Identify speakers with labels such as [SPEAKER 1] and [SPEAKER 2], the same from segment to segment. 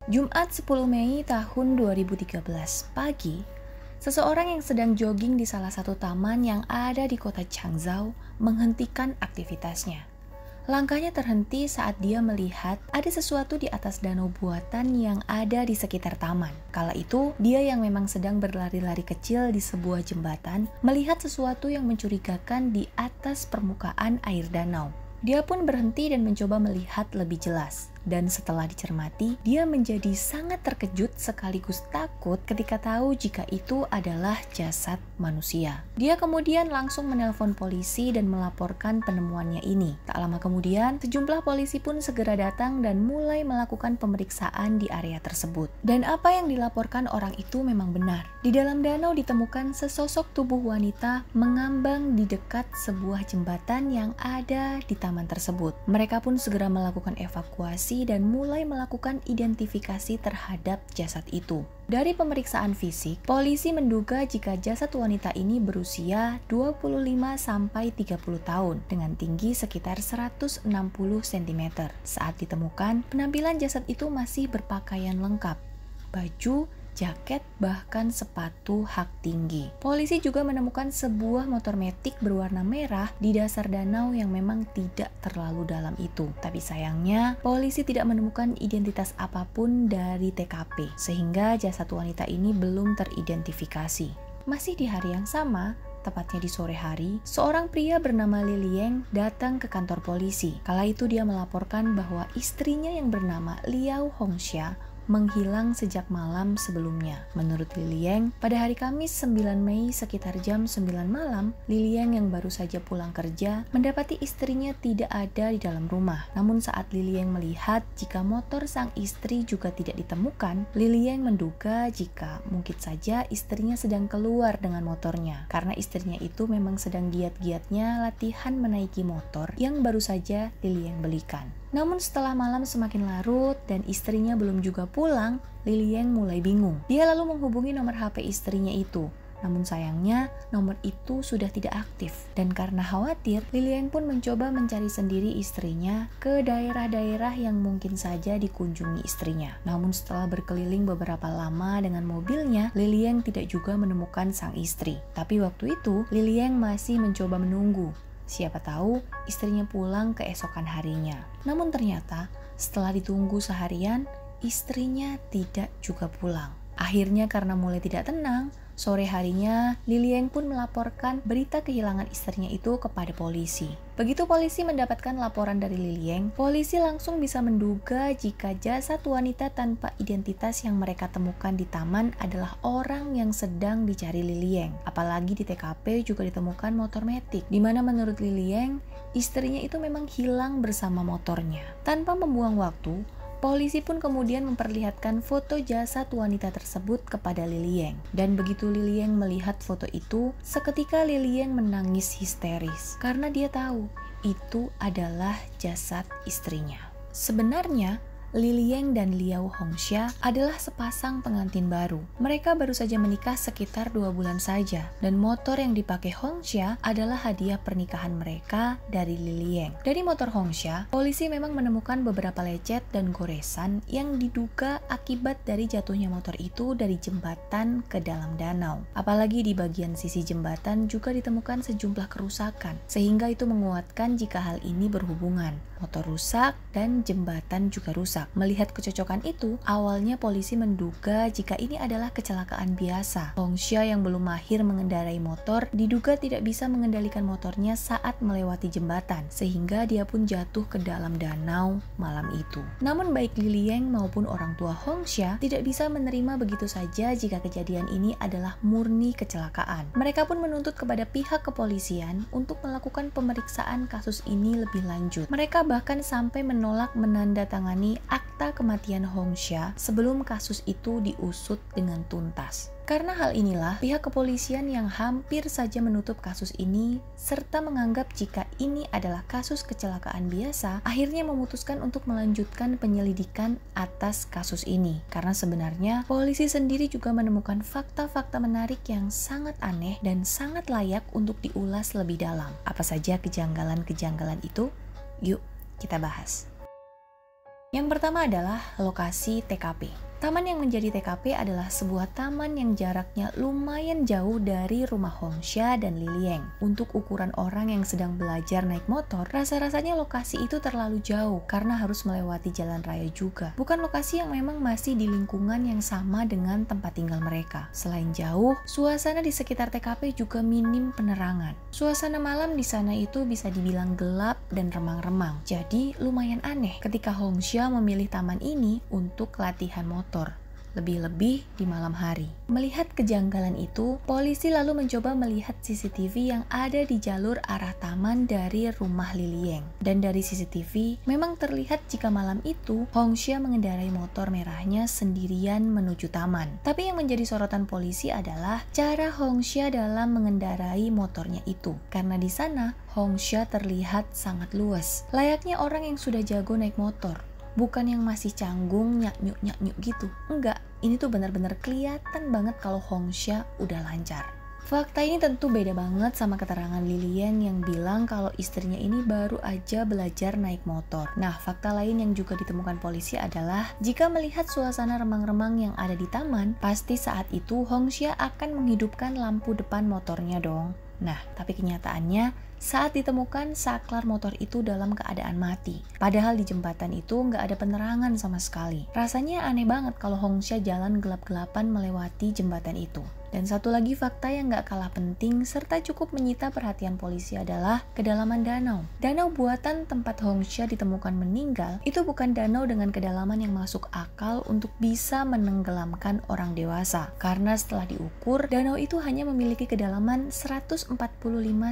[SPEAKER 1] Jumat 10 Mei tahun 2013 pagi, seseorang yang sedang jogging di salah satu taman yang ada di kota Changzhou menghentikan aktivitasnya. Langkahnya terhenti saat dia melihat ada sesuatu di atas danau buatan yang ada di sekitar taman. Kala itu, dia yang memang sedang berlari-lari kecil di sebuah jembatan melihat sesuatu yang mencurigakan di atas permukaan air danau. Dia pun berhenti dan mencoba melihat lebih jelas. Dan setelah dicermati, dia menjadi sangat terkejut sekaligus takut ketika tahu jika itu adalah jasad manusia. Dia kemudian langsung menelpon polisi dan melaporkan penemuannya ini. Tak lama kemudian, sejumlah polisi pun segera datang dan mulai melakukan pemeriksaan di area tersebut. Dan apa yang dilaporkan orang itu memang benar. Di dalam danau ditemukan sesosok tubuh wanita mengambang di dekat sebuah jembatan yang ada di taman tersebut. Mereka pun segera melakukan evakuasi dan mulai melakukan identifikasi terhadap jasad itu. Dari pemeriksaan fisik, polisi menduga jika jasad wanita ini berusia 25-30 tahun dengan tinggi sekitar 160 cm. Saat ditemukan, penampilan jasad itu masih berpakaian lengkap, baju, jaket, bahkan sepatu hak tinggi. Polisi juga menemukan sebuah motor metik berwarna merah di dasar danau yang memang tidak terlalu dalam itu. Tapi sayangnya, polisi tidak menemukan identitas apapun dari TKP, sehingga jasad wanita ini belum teridentifikasi. Masih di hari yang sama, tepatnya di sore hari, seorang pria bernama Li Liang datang ke kantor polisi. Kala itu dia melaporkan bahwa istrinya yang bernama Liao Hongxia menghilang sejak malam sebelumnya. Menurut Li Liang, pada hari Kamis 9 Mei sekitar jam 9 malam, Li Liang yang baru saja pulang kerja mendapati istrinya tidak ada di dalam rumah. Namun saat Li Liang melihat jika motor sang istri juga tidak ditemukan, Li Liang menduga jika mungkin saja istrinya sedang keluar dengan motornya, karena istrinya itu memang sedang giat-giatnya latihan menaiki motor yang baru saja Li Liang belikan. Namun setelah malam semakin larut dan istrinya belum juga pulang, Li Liang mulai bingung. Dia lalu menghubungi nomor HP istrinya itu. Namun sayangnya nomor itu sudah tidak aktif. Dan karena khawatir, Li Liang pun mencoba mencari sendiri istrinya ke daerah-daerah yang mungkin saja dikunjungi istrinya. Namun setelah berkeliling beberapa lama dengan mobilnya, Li Liang tidak juga menemukan sang istri. Tapi waktu itu, Li Liang masih mencoba menunggu. Siapa tahu istrinya pulang keesokan harinya. Namun ternyata setelah ditunggu seharian, istrinya tidak juga pulang. Akhirnya karena mulai tidak tenang, sore harinya Li Liang pun melaporkan berita kehilangan istrinya itu kepada polisi. Begitu polisi mendapatkan laporan dari Li Liang, polisi langsung bisa menduga jika jasad wanita tanpa identitas yang mereka temukan di taman adalah orang yang sedang dicari Li Liang. Apalagi di TKP juga ditemukan motor metik, di mana menurut Li Liang, istrinya itu memang hilang bersama motornya. Tanpa membuang waktu, polisi pun kemudian memperlihatkan foto jasad wanita tersebut kepada Li Liang. Dan begitu Li Liang melihat foto itu, seketika Li Liang menangis histeris karena dia tahu itu adalah jasad istrinya. Sebenarnya, Li Liang dan Liao Hongxia adalah sepasang pengantin baru. Mereka baru saja menikah sekitar 2 bulan saja, dan motor yang dipakai Hongxia adalah hadiah pernikahan mereka dari Li Liang. Dari motor Hongxia, polisi memang menemukan beberapa lecet dan goresan yang diduga akibat dari jatuhnya motor itu dari jembatan ke dalam danau. Apalagi di bagian sisi jembatan juga ditemukan sejumlah kerusakan, sehingga itu menguatkan jika hal ini berhubungan. Motor rusak dan jembatan juga rusak. Melihat kecocokan itu, awalnya polisi menduga jika ini adalah kecelakaan biasa. Hongxia yang belum mahir mengendarai motor diduga tidak bisa mengendalikan motornya saat melewati jembatan, sehingga dia pun jatuh ke dalam danau malam itu. Namun baik Li Liang maupun orang tua Hongxia tidak bisa menerima begitu saja jika kejadian ini adalah murni kecelakaan. Mereka pun menuntut kepada pihak kepolisian untuk melakukan pemeriksaan kasus ini lebih lanjut. Mereka bahkan sampai menolak menandatangani akta kematian Hongxia sebelum kasus itu diusut dengan tuntas. Karena hal inilah, pihak kepolisian yang hampir saja menutup kasus ini serta menganggap jika ini adalah kasus kecelakaan biasa, akhirnya memutuskan untuk melanjutkan penyelidikan atas kasus ini. Karena sebenarnya polisi sendiri juga menemukan fakta-fakta menarik yang sangat aneh dan sangat layak untuk diulas lebih dalam. Apa saja kejanggalan-kejanggalan itu? Yuk, kita bahas. Yang pertama adalah lokasi TKP. Taman yang menjadi TKP adalah sebuah taman yang jaraknya lumayan jauh dari rumah Hongxia dan Lilieng. Untuk ukuran orang yang sedang belajar naik motor, rasa-rasanya lokasi itu terlalu jauh karena harus melewati jalan raya juga. Bukan lokasi yang memang masih di lingkungan yang sama dengan tempat tinggal mereka. Selain jauh, suasana di sekitar TKP juga minim penerangan. Suasana malam di sana itu bisa dibilang gelap dan remang-remang. Jadi lumayan aneh ketika Hongxia memilih taman ini untuk latihan motor. Lebih-lebih di malam hari. Melihat kejanggalan itu, polisi lalu mencoba melihat CCTV yang ada di jalur arah taman dari rumah Lilieng. Dan dari CCTV, memang terlihat jika malam itu, Hongxia mengendarai motor merahnya sendirian menuju taman. Tapi yang menjadi sorotan polisi adalah cara Hongxia dalam mengendarai motornya itu. Karena di sana, Hongxia terlihat sangat luas. Layaknya orang yang sudah jago naik motor. Bukan yang masih canggung, nyak-nyuk gitu. Enggak, ini tuh benar-benar kelihatan banget kalau Hongxia udah lancar. Fakta ini tentu beda banget sama keterangan Lilieng yang bilang kalau istrinya ini baru aja belajar naik motor. Nah, fakta lain yang juga ditemukan polisi adalah jika melihat suasana remang-remang yang ada di taman, pasti saat itu Hongxia akan menghidupkan lampu depan motornya dong. Nah, tapi kenyataannya saat ditemukan saklar motor itu dalam keadaan mati. Padahal di jembatan itu nggak ada penerangan sama sekali. Rasanya aneh banget kalau Hongxia jalan gelap-gelapan melewati jembatan itu. Dan satu lagi fakta yang nggak kalah penting serta cukup menyita perhatian polisi adalah kedalaman danau. Danau buatan tempat Hongxia ditemukan meninggal itu bukan danau dengan kedalaman yang masuk akal untuk bisa menenggelamkan orang dewasa. Karena setelah diukur, danau itu hanya memiliki kedalaman 145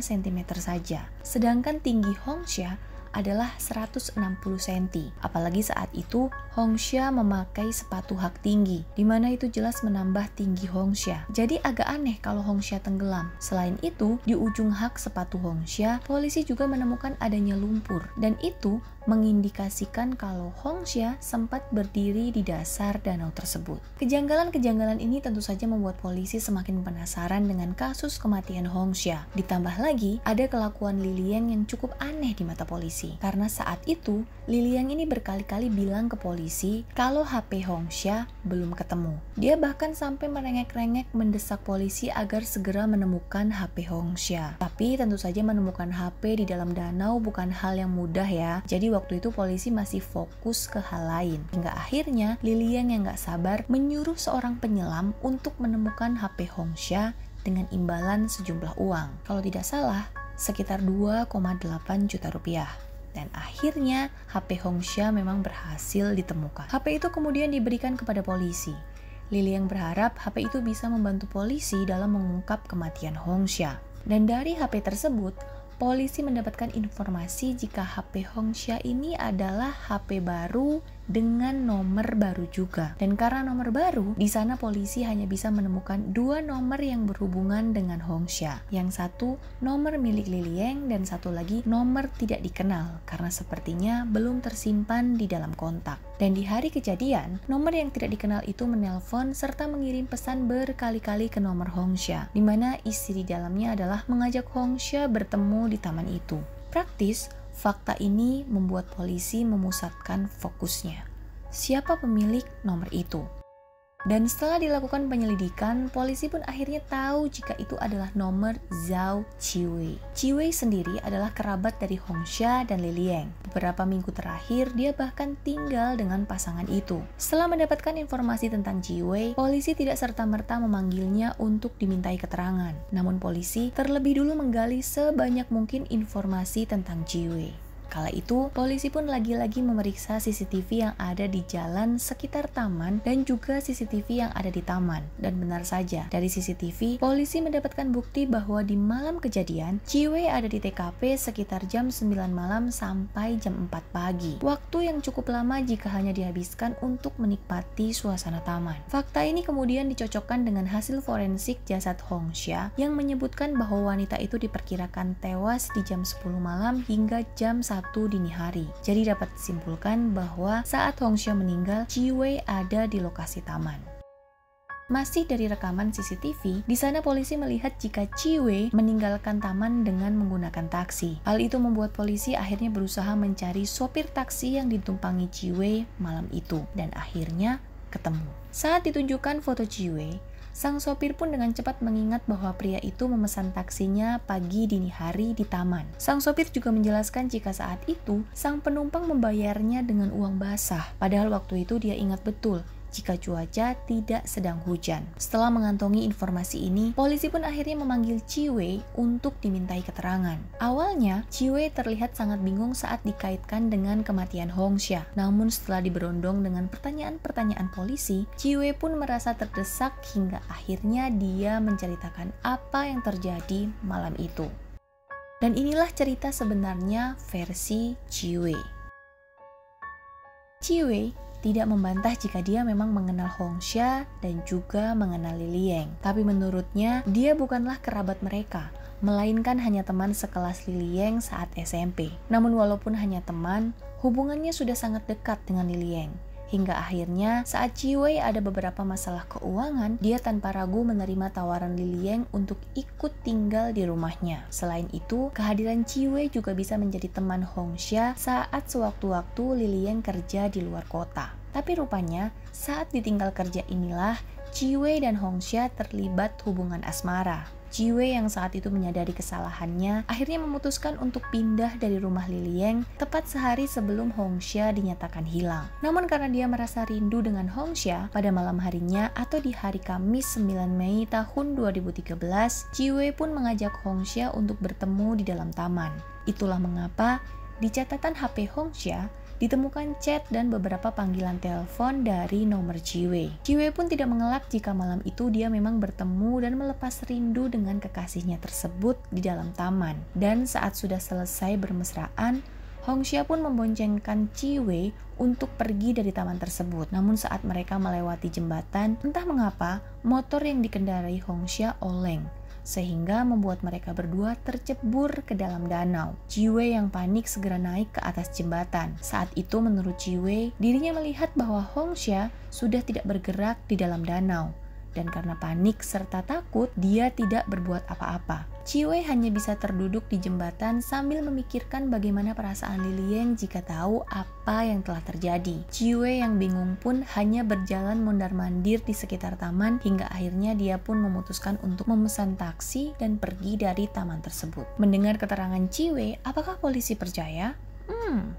[SPEAKER 1] cm saja. Sedangkan tinggi Hongxia adalah 160 cm. Apalagi saat itu Hongxia memakai sepatu hak tinggi, di mana itu jelas menambah tinggi Hongxia. Jadi agak aneh kalau Hongxia tenggelam. Selain itu, di ujung hak sepatu Hongxia, polisi juga menemukan adanya lumpur, dan itu mengindikasikan kalau Hongxia sempat berdiri di dasar danau tersebut. Kejanggalan-kejanggalan ini tentu saja membuat polisi semakin penasaran dengan kasus kematian Hongxia. Ditambah lagi, ada kelakuan Lilieng yang cukup aneh di mata polisi. Karena saat itu, Lilieng ini berkali-kali bilang ke polisi kalau HP Hongxia belum ketemu. Dia bahkan sampai merengek-rengek mendesak polisi agar segera menemukan HP Hongxia. Tapi tentu saja menemukan HP di dalam danau bukan hal yang mudah ya. Jadi waktu itu polisi masih fokus ke hal lain. Hingga akhirnya Lilieng yang gak sabar menyuruh seorang penyelam untuk menemukan HP Hongxia dengan imbalan sejumlah uang. Kalau tidak salah, sekitar 2,8 juta rupiah. Dan akhirnya HP Hongxia memang berhasil ditemukan. HP itu kemudian diberikan kepada polisi. Lilieng berharap HP itu bisa membantu polisi dalam mengungkap kematian Hongxia. Dan dari HP tersebut, polisi mendapatkan informasi jika HP Hongxia ini adalah HP baru dengan nomor baru juga. Dan karena nomor baru, di sana polisi hanya bisa menemukan 2 nomor yang berhubungan dengan Hongxia. Yang satu nomor milik Lilieng dan satu lagi nomor tidak dikenal karena sepertinya belum tersimpan di dalam kontak. Dan di hari kejadian, nomor yang tidak dikenal itu menelpon serta mengirim pesan berkali-kali ke nomor Hongxia, di mana isi di dalamnya adalah mengajak Hongxia bertemu di taman itu. Praktis, fakta ini membuat polisi memusatkan fokusnya. Siapa pemilik nomor itu? Dan setelah dilakukan penyelidikan, polisi pun akhirnya tahu jika itu adalah nomor Zhao Qiwei. Qiwei sendiri adalah kerabat dari Hongxia dan Lilieng. Beberapa minggu terakhir, dia bahkan tinggal dengan pasangan itu. Setelah mendapatkan informasi tentang Qiwei, polisi tidak serta-merta memanggilnya untuk dimintai keterangan. Namun polisi terlebih dulu menggali sebanyak mungkin informasi tentang Qiwei. Kala itu, polisi pun lagi-lagi memeriksa CCTV yang ada di jalan sekitar taman dan juga CCTV yang ada di taman. Dan benar saja, dari CCTV, polisi mendapatkan bukti bahwa di malam kejadian, Qiwei ada di TKP sekitar jam 9 malam sampai jam 4 pagi. Waktu yang cukup lama jika hanya dihabiskan untuk menikmati suasana taman. Fakta ini kemudian dicocokkan dengan hasil forensik jasad Hongxia yang menyebutkan bahwa wanita itu diperkirakan tewas di jam 10 malam hingga jam 1 dini hari. Jadi dapat disimpulkan bahwa saat Hongxia meninggal, Qiwei ada di lokasi taman. Masih dari rekaman CCTV, di sana polisi melihat jika Chi-wei meninggalkan taman dengan menggunakan taksi. Hal itu membuat polisi akhirnya berusaha mencari sopir taksi yang ditumpangi Chi-wei malam itu, dan akhirnya ketemu. Saat ditunjukkan foto Chi-wei, sang sopir pun dengan cepat mengingat bahwa pria itu memesan taksinya pagi dini hari di taman. Sang sopir juga menjelaskan jika saat itu sang penumpang membayarnya dengan uang basah, padahal waktu itu dia ingat betul jika cuaca tidak sedang hujan. Setelah mengantongi informasi ini, polisi pun akhirnya memanggil Chi-wei untuk dimintai keterangan. Awalnya, Chi-wei terlihat sangat bingung saat dikaitkan dengan kematian Hongxia. Namun setelah diberondong dengan pertanyaan-pertanyaan polisi, Chi-wei pun merasa terdesak hingga akhirnya dia menceritakan apa yang terjadi malam itu. Dan inilah cerita sebenarnya versi Chi-wei. Chi-wei tidak membantah jika dia memang mengenal Hongxia dan juga mengenal Li Liying. Tapi menurutnya, dia bukanlah kerabat mereka, melainkan hanya teman sekelas Li Liying saat SMP. Namun walaupun hanya teman, hubungannya sudah sangat dekat dengan Li Liying. Hingga akhirnya saat Chi-wei ada beberapa masalah keuangan, dia tanpa ragu menerima tawaran Li Liying untuk ikut tinggal di rumahnya. Selain itu, kehadiran Chi-wei juga bisa menjadi teman Hongxia saat sewaktu-waktu Li Liying kerja di luar kota. Tapi rupanya, saat ditinggal kerja inilah, Chi-wei dan Hongxia terlibat hubungan asmara. Chi-wei yang saat itu menyadari kesalahannya, akhirnya memutuskan untuk pindah dari rumah Li Liying tepat sehari sebelum Hongxia dinyatakan hilang. Namun karena dia merasa rindu dengan Hongxia, pada malam harinya atau di hari Kamis 9 Mei tahun 2013, Chi-wei pun mengajak Hongxia untuk bertemu di dalam taman. Itulah mengapa di catatan HP Hongxia ditemukan chat dan beberapa panggilan telepon dari nomor Chi-wei. Chi-wei pun tidak mengelak jika malam itu dia memang bertemu dan melepas rindu dengan kekasihnya tersebut di dalam taman. Dan saat sudah selesai bermesraan, Hongxia pun memboncengkan Chi-wei untuk pergi dari taman tersebut. Namun saat mereka melewati jembatan, entah mengapa motor yang dikendarai Hongxia oleng, sehingga membuat mereka berdua tercebur ke dalam danau. Chi-wei yang panik segera naik ke atas jembatan. Saat itu menurut Chi-wei, dirinya melihat bahwa Hongxia sudah tidak bergerak di dalam danau. Dan karena panik serta takut, dia tidak berbuat apa-apa. Chi-wei hanya bisa terduduk di jembatan sambil memikirkan bagaimana perasaan Li Liying jika tahu apa yang telah terjadi. Chi-wei yang bingung pun hanya berjalan mondar-mandir di sekitar taman hingga akhirnya dia pun memutuskan untuk memesan taksi dan pergi dari taman tersebut. Mendengar keterangan Chi-wei, apakah polisi percaya?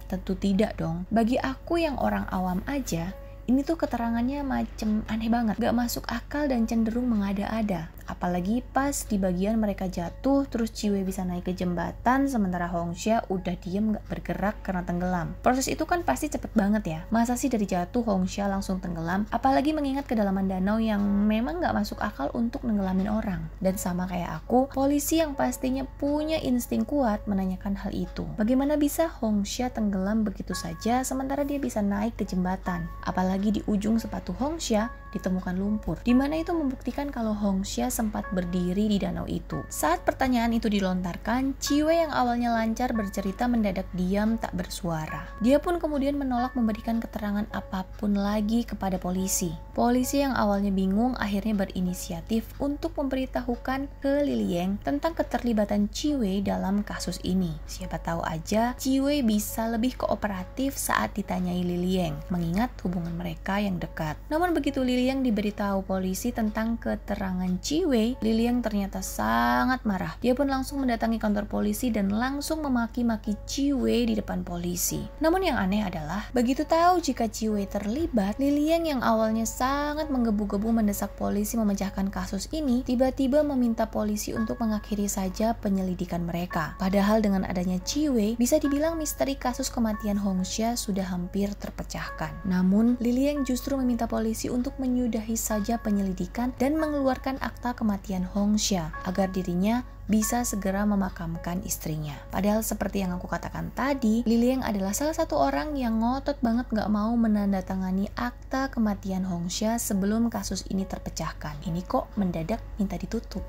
[SPEAKER 1] Tentu tidak dong. Bagi aku yang orang awam aja, ini tuh keterangannya macem aneh banget, gak masuk akal dan cenderung mengada-ada. Apalagi pas di bagian mereka jatuh, terus Chi-wei bisa naik ke jembatan, sementara Hongxia udah diem gak bergerak karena tenggelam. Proses itu kan pasti cepet banget ya. Masa sih dari jatuh Hongxia langsung tenggelam? Apalagi mengingat kedalaman danau yang memang gak masuk akal untuk nenggelamin orang. Dan sama kayak aku, polisi yang pastinya punya insting kuat menanyakan hal itu. Bagaimana bisa Hongxia tenggelam begitu saja sementara dia bisa naik ke jembatan? Apalagi di ujung sepatu Hongxia ditemukan lumpur, dimana itu membuktikan kalau Hongxia sempat berdiri di danau itu. Saat pertanyaan itu dilontarkan, Chi-wei yang awalnya lancar bercerita mendadak diam tak bersuara. Dia pun kemudian menolak memberikan keterangan apapun lagi kepada polisi. Polisi yang awalnya bingung akhirnya berinisiatif untuk memberitahukan ke Li Liying tentang keterlibatan Chi-wei dalam kasus ini. Siapa tahu aja Chi-wei bisa lebih kooperatif saat ditanyai Li Liying, mengingat hubungan mereka yang dekat. Namun begitu Li Liying diberitahu polisi tentang keterangan Chi-wei, Li Liying ternyata sangat marah. Dia pun langsung mendatangi kantor polisi dan langsung memaki-maki Chi-wei di depan polisi. Namun yang aneh adalah, begitu tahu jika Chi-wei terlibat, Li Liying yang awalnya sangat menggebu-gebu mendesak polisi memecahkan kasus ini, tiba-tiba meminta polisi untuk mengakhiri saja penyelidikan mereka. Padahal dengan adanya Chi-wei, bisa dibilang misteri kasus kematian Hongxia sudah hampir terpecahkan. Namun, Li Liying justru meminta polisi untuk menyudahi saja penyelidikan dan mengeluarkan akta kematian Hongxia agar dirinya bisa segera memakamkan istrinya. Padahal seperti yang aku katakan tadi, Li Liying adalah salah satu orang yang ngotot banget gak mau menandatangani akta kematian Hongxia sebelum kasus ini terpecahkan. Ini kok mendadak minta ditutup?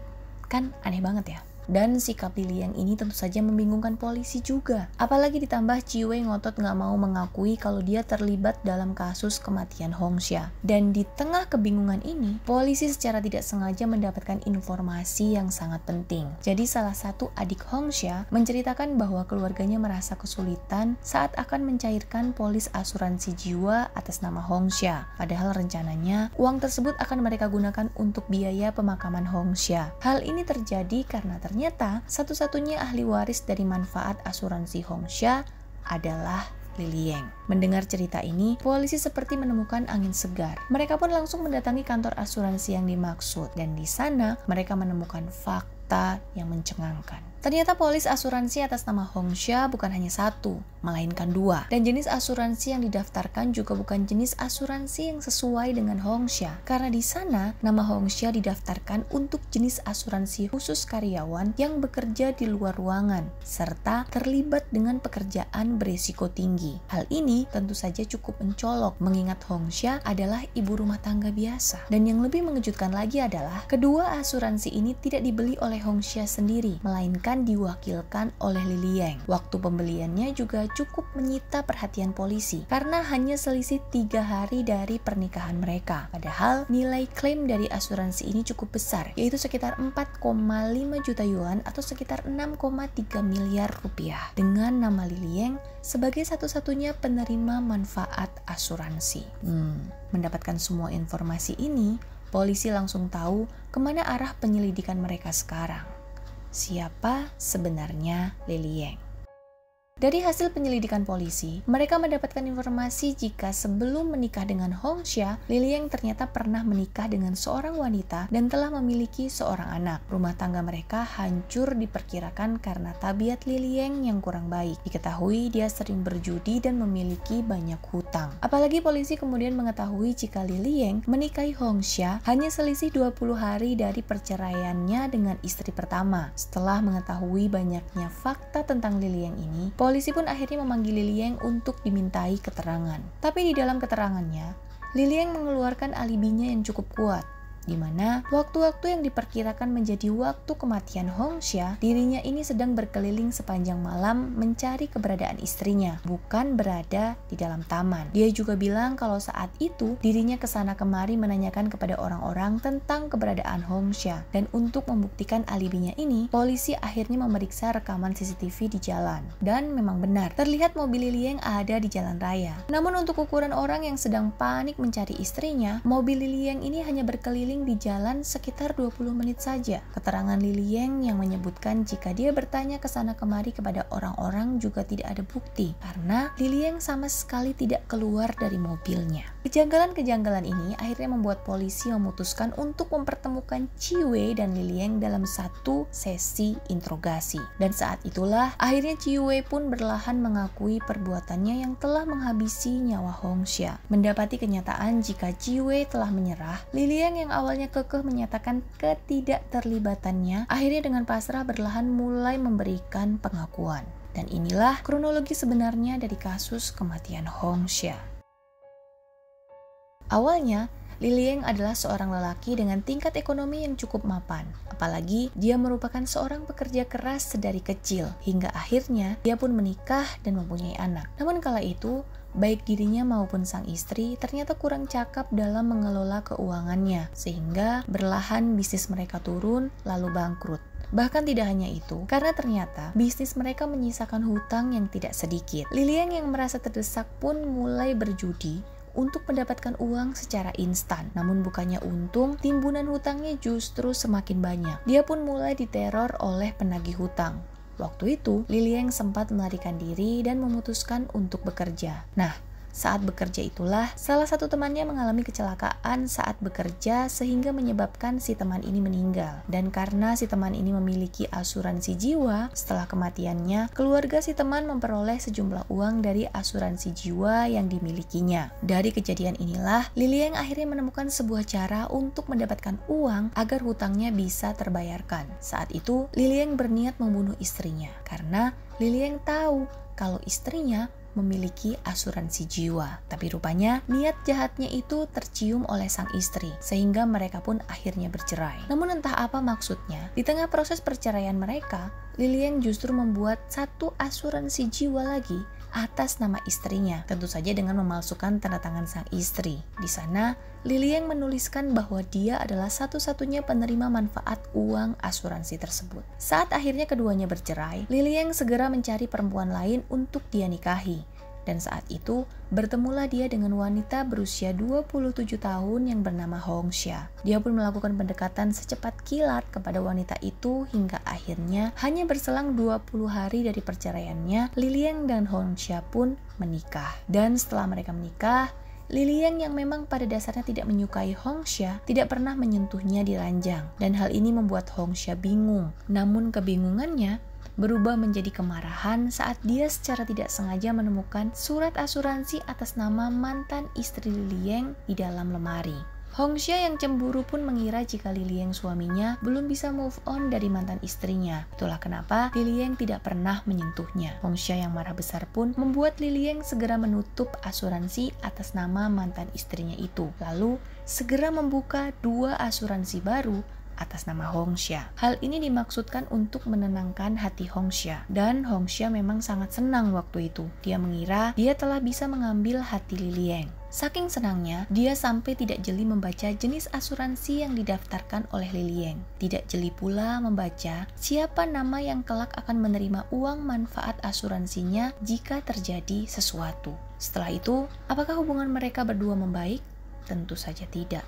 [SPEAKER 1] Kan aneh banget ya? Dan sikap Li Lieng ini tentu saja membingungkan polisi juga. Apalagi ditambah Ciwei ngotot nggak mau mengakui kalau dia terlibat dalam kasus kematian Hongxia. Dan di tengah kebingungan ini, polisi secara tidak sengaja mendapatkan informasi yang sangat penting. Jadi salah satu adik Hongxia menceritakan bahwa keluarganya merasa kesulitan saat akan mencairkan polis asuransi jiwa atas nama Hongxia. Padahal rencananya uang tersebut akan mereka gunakan untuk biaya pemakaman Hongxia. Hal ini terjadi karena ternyata satu-satunya ahli waris dari manfaat asuransi Hongxia adalah Li Lieng. Mendengar cerita ini, polisi seperti menemukan angin segar. Mereka pun langsung mendatangi kantor asuransi yang dimaksud, dan di sana mereka menemukan fakta yang mencengangkan. Ternyata polis asuransi atas nama Hongxia bukan hanya satu, melainkan dua. Dan jenis asuransi yang didaftarkan juga bukan jenis asuransi yang sesuai dengan Hongxia. Karena di sana, nama Hongxia didaftarkan untuk jenis asuransi khusus karyawan yang bekerja di luar ruangan, serta terlibat dengan pekerjaan berisiko tinggi. Hal ini tentu saja cukup mencolok, mengingat Hongxia adalah ibu rumah tangga biasa. Dan yang lebih mengejutkan lagi adalah, kedua asuransi ini tidak dibeli oleh Hongxia sendiri, melainkan diwakilkan oleh Li Lieng. Waktu pembeliannya juga cukup menyita perhatian polisi karena hanya selisih 3 hari dari pernikahan mereka. Padahal nilai klaim dari asuransi ini cukup besar, yaitu sekitar 4,5 juta yuan atau sekitar 6,3 miliar rupiah. Dengan nama Li Lieng sebagai satu-satunya penerima manfaat asuransi. Mendapatkan semua informasi ini, polisi langsung tahu kemana arah penyelidikan mereka sekarang. Siapa sebenarnya Li Lieng? Dari hasil penyelidikan polisi, mereka mendapatkan informasi jika sebelum menikah dengan Hongxia, Li Lieng ternyata pernah menikah dengan seorang wanita dan telah memiliki seorang anak. Rumah tangga mereka hancur diperkirakan karena tabiat Li Lieng yang kurang baik. Diketahui dia sering berjudi dan memiliki banyak hutang. Apalagi polisi kemudian mengetahui jika Li Lieng menikahi Hongxia hanya selisih 20 hari dari perceraiannya dengan istri pertama. Setelah mengetahui banyaknya fakta tentang Li Lieng ini, polisi pun akhirnya memanggil Li Lieng untuk dimintai keterangan. Tapi di dalam keterangannya, Li Lieng mengeluarkan alibinya yang cukup kuat, di mana waktu-waktu yang diperkirakan menjadi waktu kematian Hongxia, dirinya ini sedang berkeliling sepanjang malam mencari keberadaan istrinya, bukan berada di dalam taman. Dia juga bilang kalau saat itu dirinya kesana kemari menanyakan kepada orang-orang tentang keberadaan Hongxia. Dan untuk membuktikan alibinya ini, polisi akhirnya memeriksa rekaman CCTV di jalan. Dan memang benar, terlihat mobil Li Lieng ada di jalan raya. Namun untuk ukuran orang yang sedang panik mencari istrinya, mobil Li Lieng ini hanya berkeliling di jalan sekitar 20 menit saja. Keterangan Li Lieng yang menyebutkan jika dia bertanya ke sana kemari kepada orang-orang juga tidak ada bukti, karena Li Lieng sama sekali tidak keluar dari mobilnya. Kejanggalan-kejanggalan ini akhirnya membuat polisi memutuskan untuk mempertemukan Ciwei dan Li Lieng dalam satu sesi interogasi. Dan saat itulah akhirnya Ciwei pun berlahan mengakui perbuatannya yang telah menghabisi nyawa Hongxia. Mendapati kenyataan jika Ciwei telah menyerah, Li Lieng yang awalnya kekeh menyatakan ketidakterlibatannya, akhirnya dengan pasrah berlahan mulai memberikan pengakuan. Dan inilah kronologi sebenarnya dari kasus kematian Hongxia. Awalnya, Li Lieng adalah seorang lelaki dengan tingkat ekonomi yang cukup mapan. Apalagi dia merupakan seorang pekerja keras sedari kecil, hingga akhirnya dia pun menikah dan mempunyai anak. Namun kala itu, baik dirinya maupun sang istri ternyata kurang cakap dalam mengelola keuangannya, sehingga berlahan bisnis mereka turun lalu bangkrut. Bahkan tidak hanya itu, karena ternyata bisnis mereka menyisakan hutang yang tidak sedikit. Li Lieng yang merasa terdesak pun mulai berjudi untuk mendapatkan uang secara instan. Namun bukannya untung, timbunan hutangnya justru semakin banyak. Dia pun mulai diteror oleh penagih hutang. Waktu itu, Li Lieng sempat melarikan diri dan memutuskan untuk bekerja. Nah, saat bekerja itulah salah satu temannya mengalami kecelakaan saat bekerja sehingga menyebabkan si teman ini meninggal. Dan karena si teman ini memiliki asuransi jiwa, setelah kematiannya, keluarga si teman memperoleh sejumlah uang dari asuransi jiwa yang dimilikinya. Dari kejadian inilah, Li Lieng akhirnya menemukan sebuah cara untuk mendapatkan uang agar hutangnya bisa terbayarkan. Saat itu, Li Lieng berniat membunuh istrinya karena Li Lieng tahu kalau istrinya memiliki asuransi jiwa. Tapi rupanya niat jahatnya itu tercium oleh sang istri, sehingga mereka pun akhirnya bercerai. Namun entah apa maksudnya, di tengah proses perceraian mereka, Li Lieng justru membuat satu asuransi jiwa lagi atas nama istrinya, tentu saja dengan memalsukan tanda tangan sang istri. Di sana, Li Lieng menuliskan bahwa dia adalah satu-satunya penerima manfaat uang asuransi tersebut. Saat akhirnya keduanya bercerai, Li Lieng segera mencari perempuan lain untuk dia nikahi. Dan saat itu, bertemulah dia dengan wanita berusia 27 tahun yang bernama Hong Xia. Dia pun melakukan pendekatan secepat kilat kepada wanita itu hingga akhirnya hanya berselang 20 hari dari perceraiannya, Li Lieng dan Hong Xia pun menikah. Dan setelah mereka menikah, Li Lieng yang memang pada dasarnya tidak menyukai Hong Xia tidak pernah menyentuhnya di ranjang. Dan hal ini membuat Hong Xia bingung. Namun kebingungannya berubah menjadi kemarahan saat dia secara tidak sengaja menemukan surat asuransi atas nama mantan istri Li Lieng di dalam lemari. Hong Xia yang cemburu pun mengira jika Li Lieng suaminya belum bisa move on dari mantan istrinya. Itulah kenapa Li Lieng tidak pernah menyentuhnya. Hong Xia yang marah besar pun membuat Li Lieng segera menutup asuransi atas nama mantan istrinya itu. Lalu segera membuka 2 asuransi baru atas nama Hong Xia. Hal ini dimaksudkan untuk menenangkan hati Hong Xia. Dan Hong Xia memang sangat senang waktu itu. Dia mengira dia telah bisa mengambil hati Li Lieng. Saking senangnya, dia sampai tidak jeli membaca jenis asuransi yang didaftarkan oleh Li Lieng. Tidak jeli pula membaca siapa nama yang kelak akan menerima uang manfaat asuransinya jika terjadi sesuatu. Setelah itu, apakah hubungan mereka berdua membaik? Tentu saja tidak.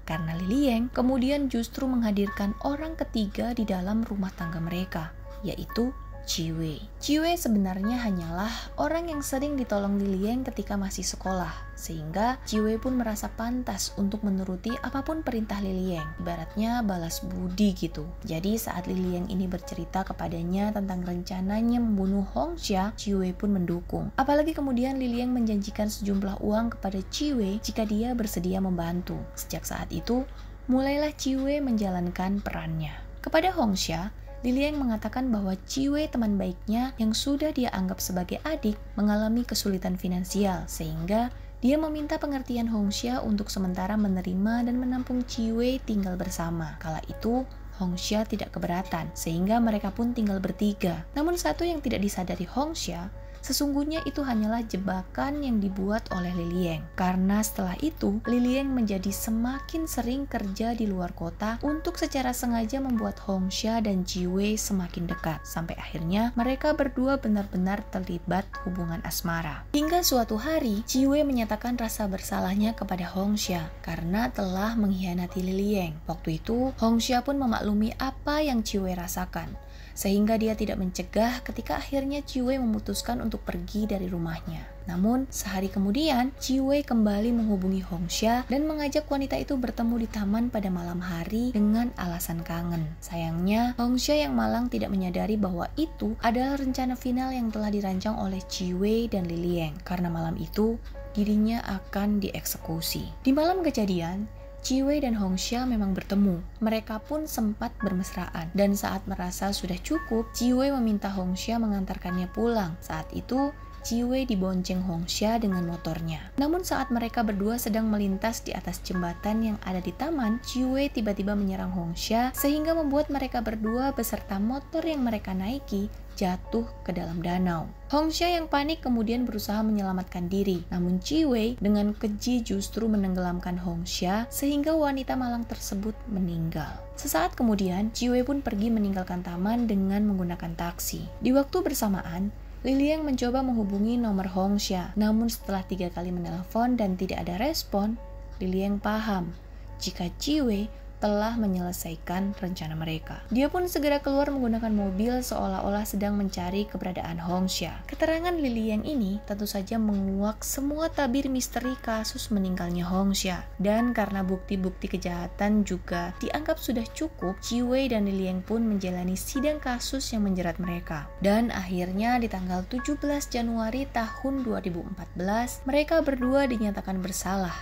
[SPEAKER 1] Karena Li Lieng kemudian justru menghadirkan orang ketiga di dalam rumah tangga mereka, yaitu Ji Wei. Ji Wei sebenarnya hanyalah orang yang sering ditolong Li Lieng ketika masih sekolah, sehingga Ji Wei pun merasa pantas untuk menuruti apapun perintah Li Lieng, ibaratnya balas budi gitu. Jadi saat Li Lieng ini bercerita kepadanya tentang rencananya membunuh Hong Xia, Ji Wei pun mendukung. Apalagi kemudian Li Lieng menjanjikan sejumlah uang kepada Ji Wei jika dia bersedia membantu. Sejak saat itu, mulailah Ji Wei menjalankan perannya. Kepada Hong Xia, Li Lieng mengatakan bahwa Ji Wei teman baiknya yang sudah dia anggap sebagai adik mengalami kesulitan finansial, sehingga dia meminta pengertian Hong Xia untuk sementara menerima dan menampung Ji Wei tinggal bersama. Kala itu, Hong Xia tidak keberatan, sehingga mereka pun tinggal bertiga. Namun satu yang tidak disadari Hong Xia, sesungguhnya itu hanyalah jebakan yang dibuat oleh Li Lieng. Karena setelah itu, Li Lieng menjadi semakin sering kerja di luar kota untuk secara sengaja membuat Hong Xia dan Ji Wei semakin dekat. Sampai akhirnya mereka berdua benar-benar terlibat hubungan asmara. Hingga suatu hari, Ji Wei menyatakan rasa bersalahnya kepada Hong Xia karena telah mengkhianati Li Lieng. Waktu itu, Hong Xia pun memaklumi apa yang Ji Wei rasakan, sehingga dia tidak mencegah ketika akhirnya Ji Wei memutuskan untuk pergi dari rumahnya. Namun, sehari kemudian, Ji Wei kembali menghubungi Hong Xia dan mengajak wanita itu bertemu di taman pada malam hari dengan alasan kangen. Sayangnya, Hong Xia yang malang tidak menyadari bahwa itu adalah rencana final yang telah dirancang oleh Ji Wei dan Li Lieng. Karena malam itu, dirinya akan dieksekusi. Di malam kejadian, Ji Wei dan Hong Xia memang bertemu. Mereka pun sempat bermesraan. Dan saat merasa sudah cukup, Ji Wei meminta Hong Xia mengantarkannya pulang. Saat itu, Ji Wei dibonceng Hong Xia dengan motornya. Namun saat mereka berdua sedang melintas di atas jembatan yang ada di taman, Ji Wei tiba-tiba menyerang Hong Xia sehingga membuat mereka berdua beserta motor yang mereka naiki jatuh ke dalam danau. Hong Xia yang panik kemudian berusaha menyelamatkan diri. Namun Ji Wei dengan keji justru menenggelamkan Hong Xia sehingga wanita malang tersebut meninggal. Sesaat kemudian, Ji Wei pun pergi meninggalkan taman dengan menggunakan taksi. Di waktu bersamaan, Li Lieng mencoba menghubungi nomor Hong Xia. Namun setelah 3 kali menelpon dan tidak ada respon, Li Lieng paham jika Ji Wei telah menyelesaikan rencana mereka. Dia pun segera keluar menggunakan mobil seolah-olah sedang mencari keberadaan Hong Xia. Keterangan Li Lieng ini tentu saja menguak semua tabir misteri kasus meninggalnya Hong Xia. Dan karena bukti-bukti kejahatan juga dianggap sudah cukup, Ji Wei dan Li Lieng pun menjalani sidang kasus yang menjerat mereka. Dan akhirnya di tanggal 17 Januari tahun 2014, mereka berdua dinyatakan bersalah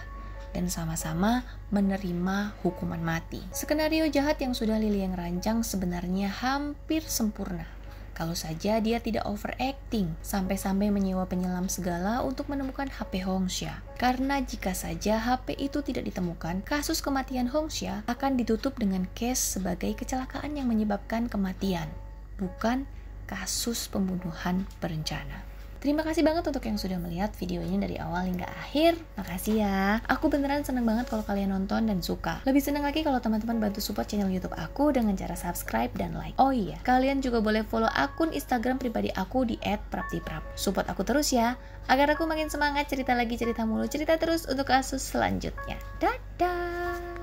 [SPEAKER 1] dan sama-sama menerima hukuman mati. Skenario jahat yang sudah Li Lieng rancang sebenarnya hampir sempurna. Kalau saja dia tidak overacting, sampai-sampai menyewa penyelam segala untuk menemukan HP Hongxia. Karena jika saja HP itu tidak ditemukan, kasus kematian Hongxia akan ditutup dengan case sebagai kecelakaan yang menyebabkan kematian, bukan kasus pembunuhan berencana. Terima kasih banget untuk yang sudah melihat video ini dari awal hingga akhir. Makasih ya. Aku beneran seneng banget kalau kalian nonton dan suka. Lebih seneng lagi kalau teman-teman bantu support channel YouTube aku dengan cara subscribe dan like. Oh iya, kalian juga boleh follow akun Instagram pribadi aku di @praptiprap. Support aku terus ya, agar aku makin semangat cerita lagi, cerita mulu, cerita terus untuk kasus selanjutnya. Dadah!